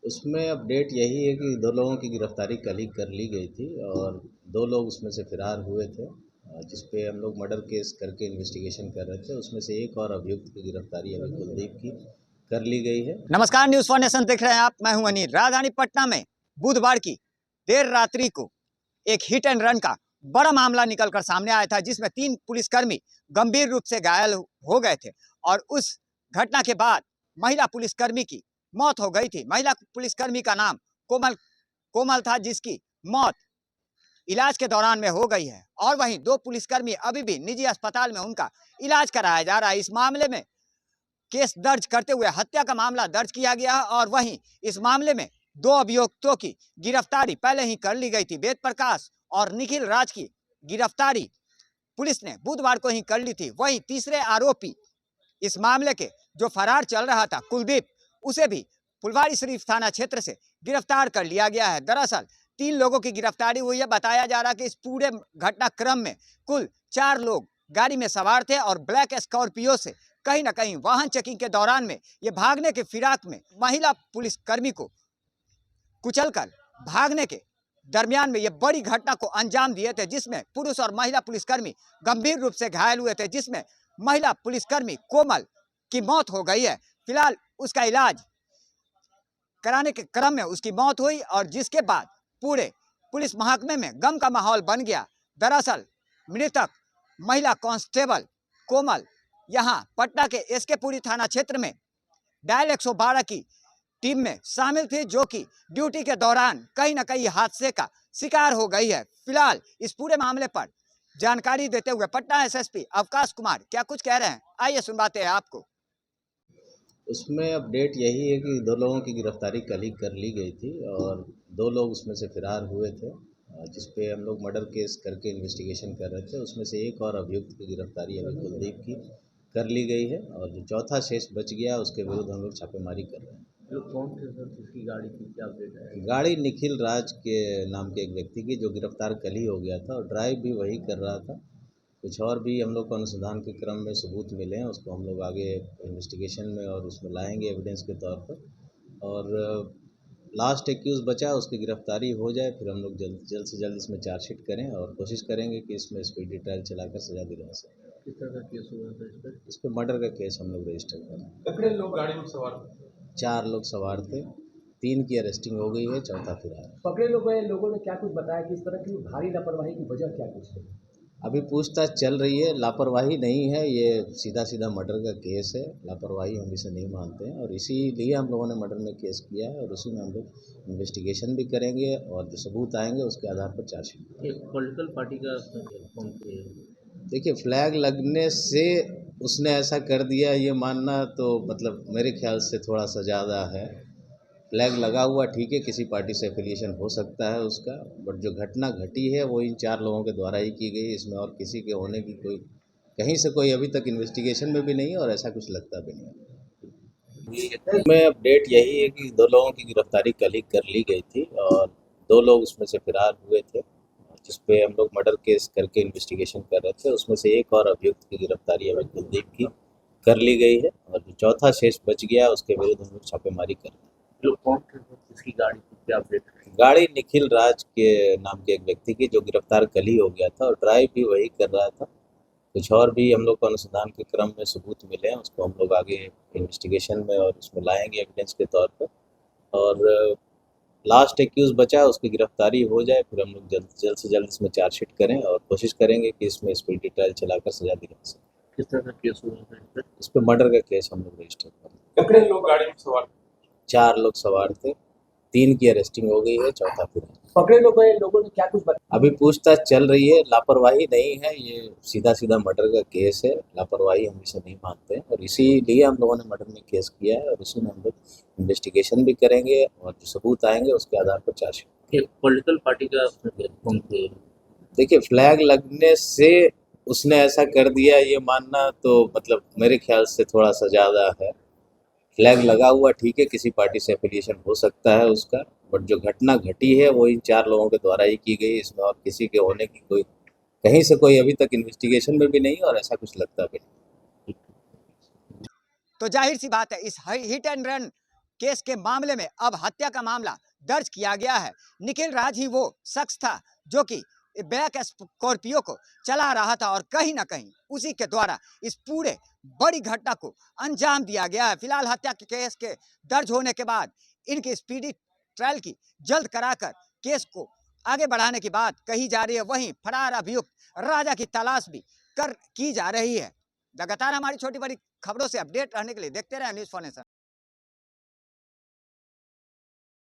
उसमें अपडेट यही है कि 2 लोगों की गिरफ्तारी कल ही कर ली गई थी और 2 लोग उसमें से फरार हुए थे, जिस पे हम लोग मर्डर केस करके इन्वेस्टिगेशन कर रहे थे। उसमें से एक और अभियुक्त की गिरफ्तारी अभी कुलदीप की कर ली गई है। नमस्कार, न्यूज़ फॉर नेशन देख रहे हैं आप। मैं हूं अनिल। राजधानी पटना में बुधवार की देर रात्रि को एक हिट एंड रन का बड़ा मामला निकलकर सामने आया था, जिसमें 3 पुलिसकर्मी गंभीर रूप से घायल हो गए थे और उस घटना के बाद महिला पुलिसकर्मी की मौत हो गई थी। महिला पुलिसकर्मी का नाम कोमल कोमल था, जिसकी मौत इलाज के दौरान में हो गई है और वहीं 2 पुलिसकर्मी अभी भी निजी अस्पताल में उनका इलाज कराया जा रहा है। इस मामले में केस दर्ज करते हुए हत्या का मामला दर्ज किया गया है और वहीं इस मामले में 2 अभियुक्तों की गिरफ्तारी पहले ही कर ली गई थी। वेद प्रकाश और निखिल राज की गिरफ्तारी पुलिस ने बुधवार को ही कर ली थी। वहीं तीसरे आरोपी इस मामले के जो फरार चल रहा था कुलदीप, उसे भी फुलवारी शरीफ थाना क्षेत्र से गिरफ्तार कर लिया गया है। दरअसल 3 लोगों की गिरफ्तारी हुई है। बताया जा रहा है कि इस पूरे घटनाक्रम में कुल 4 लोग गाड़ी में सवार थे और ब्लैक स्कॉर्पियो से कहीं ना कहीं वाहन चेकिंग के दौरान में ये भागने के फिराक में महिला पुलिसकर्मी को कुचलकर भागने के दरमियान में ये बड़ी घटना को अंजाम दिए थे, जिसमें पुरुष और महिला पुलिसकर्मी गंभीर रूप से घायल हुए थे, जिसमें महिला पुलिसकर्मी कोमल की मौत हो गई है। फिलहाल उसका इलाज कराने के क्रम में उसकी मौत हुई और जिसके बाद पूरे पुलिस महकमे में गम का माहौल बन गया। दरअसल मृतक महिला कांस्टेबल कोमल यहाँ पटना के एसके पुरी थाना क्षेत्र में डायल 112 की टीम में शामिल थी, जो कि ड्यूटी के दौरान कहीं ना कहीं हादसे का शिकार हो गई है। फिलहाल इस पूरे मामले पर जानकारी देते हुए पटना एसएसपी अवकाश कुमार क्या कुछ कह रहे हैं, आइए सुनवाते हैं आपको। उसमें अपडेट यही है कि 2 लोगों की गिरफ्तारी कल ही कर ली गई थी और 2 लोग उसमें से फरार हुए थे, जिस पे हम लोग मर्डर केस करके इन्वेस्टिगेशन कर रहे थे। उसमें से एक और अभियुक्त की गिरफ्तारी अभी कुलदीप की कर ली गई है और जो चौथा शेष बच गया उसके विरुद्ध हम लोग छापेमारी कर रहे हैं। जो कौन थे सर, किसकी गाड़ी थी, क्या अपडेट है? गाड़ी निखिल राज के नाम के एक व्यक्ति की, जो गिरफ्तार कल ही हो गया था और ड्राइव भी वही कर रहा था। कुछ और भी हम लोग को अनुसंधान के क्रम में सबूत मिले हैं, उसको हम लोग आगे इन्वेस्टिगेशन में और उसमें लाएंगे एविडेंस के तौर पर। और लास्ट एक्यूज बचा, उसकी गिरफ्तारी हो जाए फिर हम लोग जल्द से जल्द इसमें चार्जशीट करें और कोशिश करेंगे कि इसमें स्पीडी ट्रायल चलाकर सजा दिला सकें। किस तरह का केस हुआ था इस पर मर्डर का केस हम लोग रजिस्टर करें। कितने लोग गाड़ी में सवार थे? 4 लोग सवार थे, 3 की अरेस्टिंग हो गई है, चौथा फिलहाल। पकड़े लोगों ने क्या कुछ बताया कि इस तरह की भारी लापरवाही की वजह क्या कुछ है? अभी पूछताछ चल रही है। लापरवाही नहीं है, ये सीधा मर्डर का केस है। लापरवाही हम इसे नहीं मानते हैं और इसीलिए हम लोगों ने मर्डर में केस किया है और उसी में हम लोग इन्वेस्टिगेशन भी करेंगे और जो सबूत आएंगे उसके आधार पर चार्जशीट। एक पॉलिटिकल पार्टी का कौन थे? देखिए, फ्लैग लगने से उसने ऐसा कर दिया ये मानना तो मतलब मेरे ख्याल से थोड़ा सा ज़्यादा है। फ्लैग लगा हुआ ठीक है, किसी पार्टी से एफिलिएशन हो सकता है उसका, बट जो घटना घटी है वो इन 4 लोगों के द्वारा ही की गई। इसमें और किसी के होने की कोई कहीं से कोई अभी तक इन्वेस्टिगेशन में भी नहीं है और ऐसा कुछ लगता भी नहीं है। में अपडेट यही है कि 2 लोगों की गिरफ्तारी कल ही कर ली गई थी और 2 लोग उसमें से फरार हुए थे, जिस पे हम लोग मर्डर केस करके इन्वेस्टिगेशन कर रहे थे। उसमें से एक और अभियुक्त की गिरफ्तारी अभी कुलदीप की कर ली गई है और जो चौथा शेष बच गया उसके विरुद्ध हम लोग छापेमारी कर रहे हैं। जो कौन थे सर, किसकी गाड़ी थी, क्या अपडेट है? गाड़ी निखिल राज के नाम के एक व्यक्ति की, जो गिरफ्तार कल ही हो गया था और ड्राइव भी वही कर रहा था। कुछ और भी हम लोग को अनुसंधान के क्रम में सबूत मिले हैं, उसको हम लोग आगे इन्वेस्टिगेशन में और उसमें लाएंगे एविडेंस के तौर पर। और लास्ट एक्यूज बचा, उसकी गिरफ्तारी हो जाए फिर हम लोग जल्द से जल्द इसमें चार्जशीट करें और कोशिश करेंगे कि इसमें स्पीडी ट्रायल चलाकर सजा दिला सकें। किस तरह का केस हुआ था इस पर मर्डर का केस हम लोग रजिस्टर करें। कितने लोग गाड़ी में सवार थे? 4 लोग सवार थे, 3 की अरेस्टिंग हो गई है, चौथा फिलहाल। पकड़े लोगों ने क्या कुछ बताया? अभी पूछताछ चल रही है। लापरवाही नहीं है, ये सीधा मर्डर का केस है। लापरवाही हम इसे नहीं मानते हैं और इसीलिए हम लोगों ने मर्डर में केस किया है और उसी में हम लोग इन्वेस्टिगेशन भी करेंगे और जो सबूत आएंगे उसके आधार पर चार्जशीट। एक पॉलिटिकल पार्टी का कौन थे? देखिए, फ्लैग लगने से उसने ऐसा कर दिया ये मानना तो मतलब मेरे ख्याल से थोड़ा सा ज़्यादा है। फ्लैग लगा हुआ ठीक है, किसी पार्टी से एफिलिएशन हो सकता है उसका, बट जो घटना घटी है वो इन 4 लोगों के द्वारा ही की गई। इसमें और किसी के होने की कोई कहीं से कोई अभी तक इन्वेस्टिगेशन में भी नहीं और ऐसा कुछ लगता भी नहीं। तो जाहिर सी बात है इस हिट एंड रन केस के मामले में अब हत्या का मामला दर्ज किया गया है। निखिल राज ही वो शख्स था जो कि ब्लैक स्कॉर्पियो को चला रहा था और कहीं ना कहीं उसी के द्वारा इस पूरे बड़ी घटना को अंजाम दिया गया है। फिलहाल हत्या के केस के दर्ज होने के बाद इनकी स्पीडी ट्रायल की जल्द कराकर केस को आगे बढ़ाने की बात कही जा रही है। वहीं फरार अभियुक्त राजा की तलाश भी की जा रही है। लगातार हमारी छोटी बड़ी खबरों से अपडेट रहने के लिए देखते रहे न्यूज़ 4 नेशन।